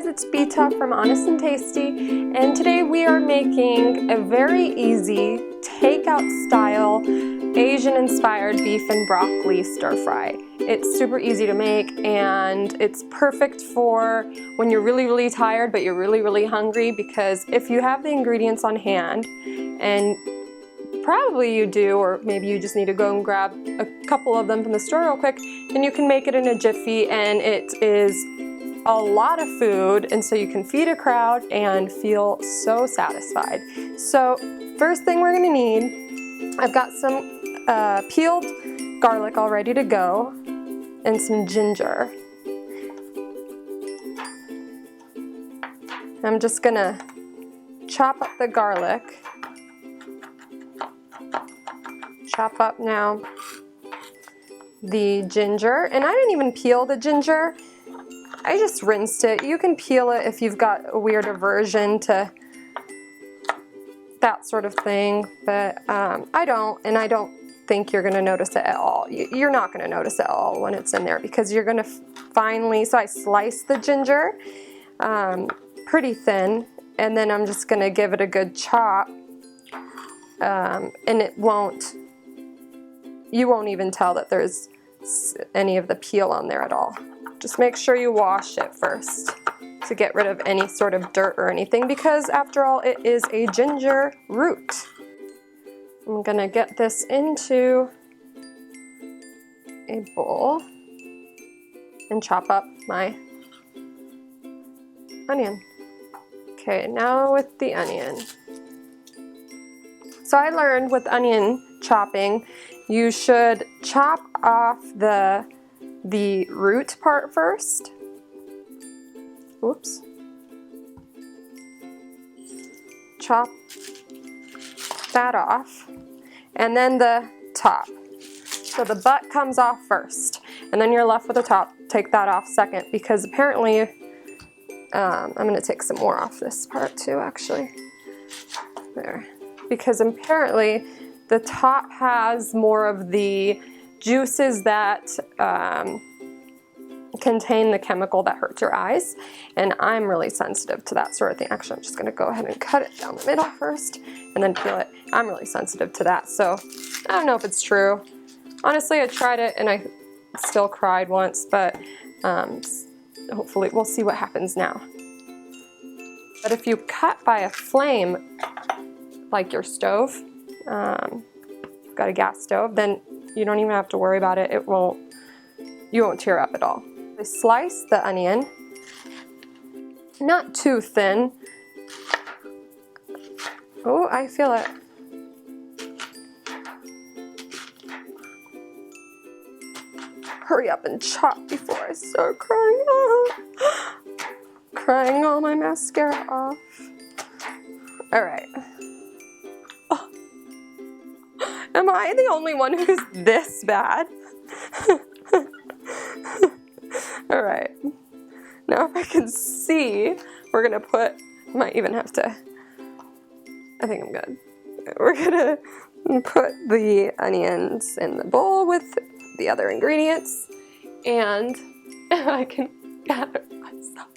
guys, it's Beta from Honest and Tasty, and today we are making a very easy takeout-style Asian-inspired beef and broccoli stir-fry. It's super easy to make, and it's perfect for when you're really tired but you're really hungry, because if you have the ingredients on hand, and probably you do, or maybe you just need to go and grab a couple of them from the store real quick, then you can make it in a jiffy, and it is a lot of food, and so you can feed a crowd and feel so satisfied. So first thing we're gonna need, I've got some peeled garlic all ready to go and some ginger. I'm just gonna chop up the garlic. Chop up now the ginger, and I didn't even peel the ginger. I just rinsed it. You can peel it if you've got a weird aversion to that sort of thing, but I don't, and I don't think you're gonna notice it at all. You're not gonna notice it at all when it's in there, because you're gonna finally, so I sliced the ginger pretty thin, and then I'm just gonna give it a good chop, and you won't even tell that there's any of the peel on there at all. Just make sure you wash it first to get rid of any sort of dirt or anything, because after all, it is a ginger root. I'm gonna get this into a bowl and chop up my onion. Okay, now with the onion. So I learned with onion chopping, you should chop off the root part first. Oops. Chop that off, and then the top. So the butt comes off first, and then you're left with the top. Take that off second, because apparently, I'm gonna take some more off this part too, actually. There. Because apparently the top has more of the juices that contain the chemical that hurts your eyes, and I'm really sensitive to that sort of thing. Actually, I'm just gonna go ahead and cut it down the middle first and then peel it. I'm really sensitive to that, so I don't know if it's true. Honestly, I tried it and I still cried once, but hopefully we'll see what happens now. But if you cut by a flame, like your stove, you've got a gas stove, then you don't even have to worry about it. You won't tear up at all. I slice the onion, not too thin. Oh, I feel it. Hurry up and chop before I start crying. Crying all my mascara off. All right. Oh. Am I the only one who's this bad? All right, now if I can see, we're gonna put, might even have to, I think I'm good. We're gonna put the onions in the bowl with the other ingredients, and I can gather myself.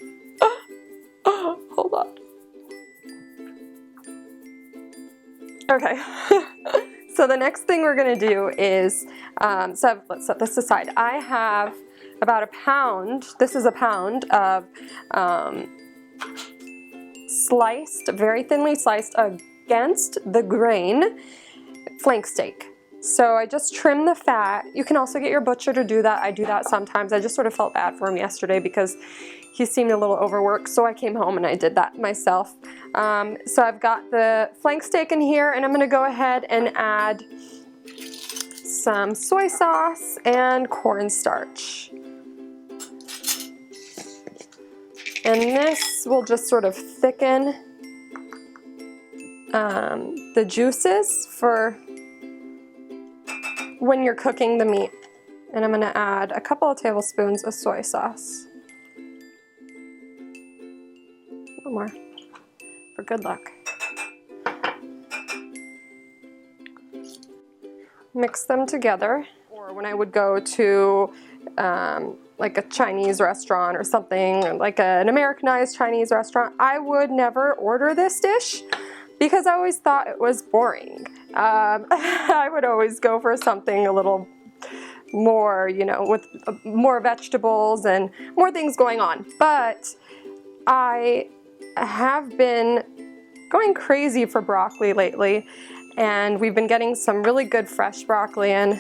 Oh, hold on. Okay. So the next thing we're gonna do is, so let's set this aside. I have about a pound, this is a pound of sliced, very thinly sliced against the grain flank steak. So I just trim the fat. You can also get your butcher to do that. I do that sometimes. I just sort of felt bad for him yesterday because he seemed a little overworked, so I came home and I did that myself. So I've got the flank steak in here, and I'm gonna go ahead and add some soy sauce and cornstarch. And this will just sort of thicken the juices for when you're cooking the meat. And I'm gonna add a couple of tablespoons of soy sauce. A little more for good luck. Mix them together. Or when I would go to like a Chinese restaurant or something, like an Americanized Chinese restaurant, I would never order this dish because I always thought it was boring. I would always go for something a little more, you know, with more vegetables and more things going on. But I have been going crazy for broccoli lately, and we've been getting some really good fresh broccoli in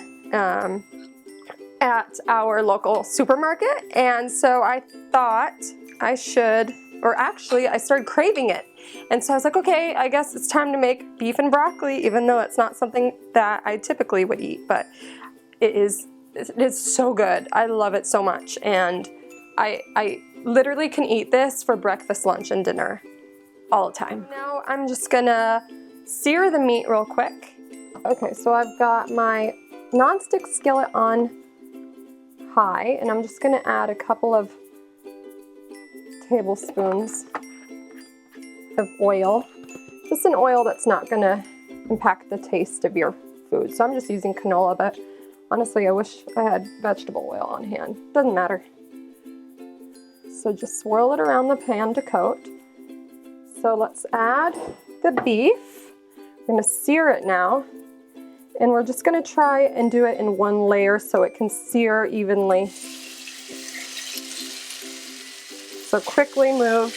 at our local supermarket, and so I thought I should, or actually I started craving it, and so I was like, okay, I guess it's time to make beef and broccoli, even though it's not something that I typically would eat, but it's so good. I love it so much, and I literally can eat this for breakfast, lunch, and dinner all the time. Now I'm just gonna sear the meat real quick. Okay, so I've got my nonstick skillet on high, and I'm just gonna add a couple of tablespoons of oil. Just an oil that's not gonna impact the taste of your food. So I'm just using canola, but honestly, I wish I had vegetable oil on hand. Doesn't matter. So just swirl it around the pan to coat. So let's add the beef. We're gonna sear it now. And we're just gonna try and do it in one layer so it can sear evenly. So quickly move.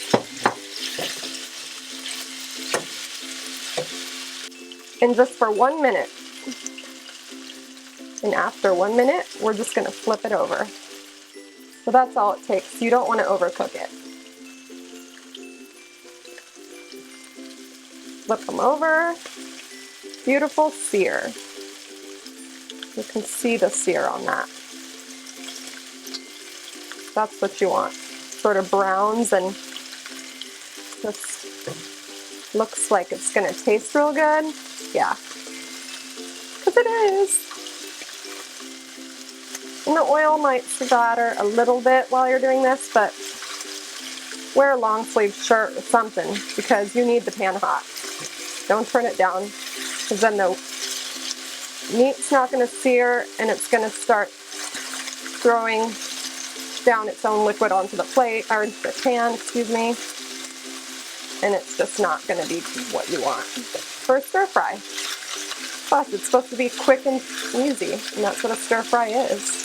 And just for 1 minute. And after 1 minute, we're just gonna flip it over. So that's all it takes. You don't wanna overcook it. Flip them over. Beautiful sear. You can see the sear on that. That's what you want. Sort of browns and just looks like it's gonna taste real good. Yeah, because it is. And the oil might splatter a little bit while you're doing this, but wear a long sleeve shirt or something because you need the pan hot. Don't turn it down, because then the meat's not going to sear and it's going to start throwing down its own liquid onto the plate, or into the pan, excuse me, and it's just not going to be what you want for a stir fry. Plus, it's supposed to be quick and easy, and that's what a stir fry is.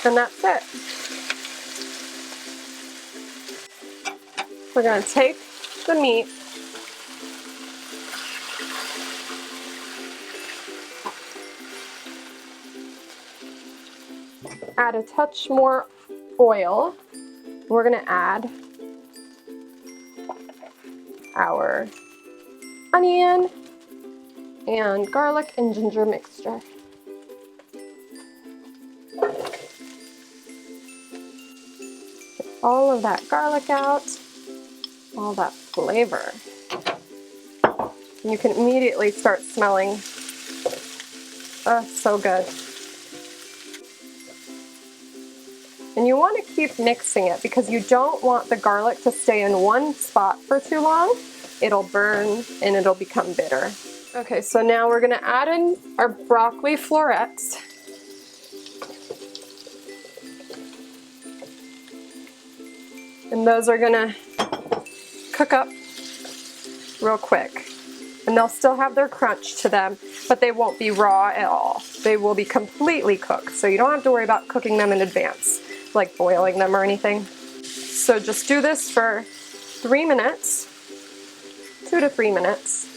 And that's it. We're going to take the meat, add a touch more oil. We're going to add our onion and garlic and ginger mixture. Get all of that garlic out, all that flavor. And you can immediately start smelling, so good. And you want to keep mixing it because you don't want the garlic to stay in one spot for too long. It'll burn and it'll become bitter. Okay, so now we're going to add in our broccoli florets. And those are going to cook up real quick. And they'll still have their crunch to them, but they won't be raw at all. They will be completely cooked, so you don't have to worry about cooking them in advance, like boiling them or anything. So just do this for 3 minutes, 2 to 3 minutes.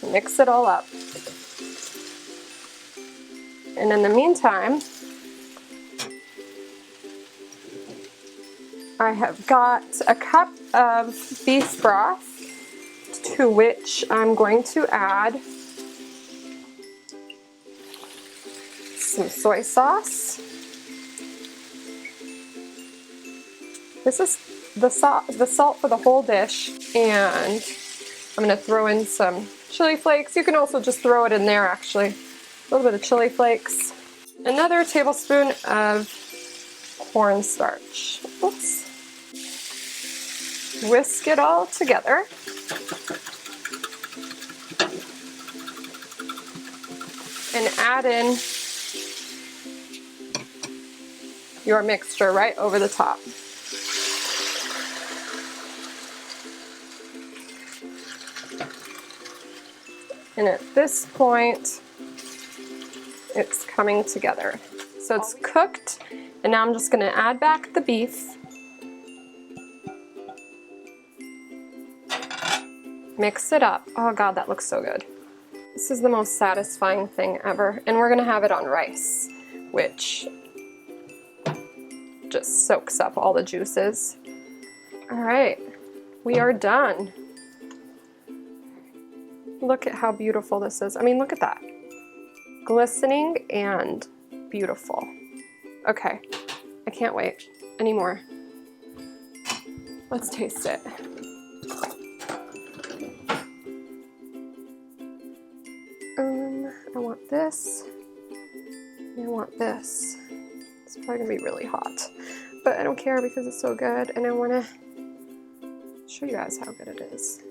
Mix it all up. And in the meantime, I have got a cup of beef broth, to which I'm going to add some soy sauce. This is the salt for the whole dish, and I'm going to throw in some chili flakes. You can also just throw it in there, actually. A little bit of chili flakes. Another tablespoon of cornstarch. Oops. Whisk it all together. And add in your mixture right over the top. And at this point, it's coming together. So it's cooked, and now I'm just gonna add back the beef. Mix it up. Oh God, that looks so good. This is the most satisfying thing ever. And we're gonna have it on rice, which just soaks up all the juices. All right, we are done. Look at how beautiful this is. I mean, look at that. Glistening and beautiful. Okay, I can't wait anymore. Let's taste it. I want this. I want this. It's probably gonna be really hot, but I don't care because it's so good, and I wanna show you guys how good it is.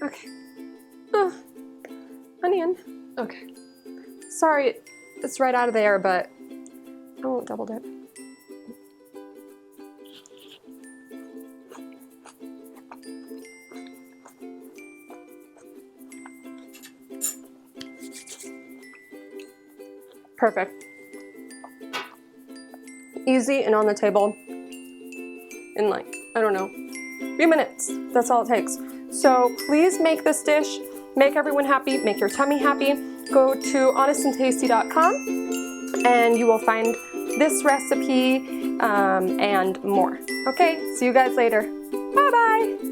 Okay. Onion. Okay. Sorry, it's right out of there, but I won't double dip. Perfect. Easy and on the table in like, I don't know, a few minutes. That's all it takes. So please make this dish, make everyone happy, make your tummy happy. Go to honestandtasty.com and you will find this recipe and more. Okay, see you guys later. Bye-bye.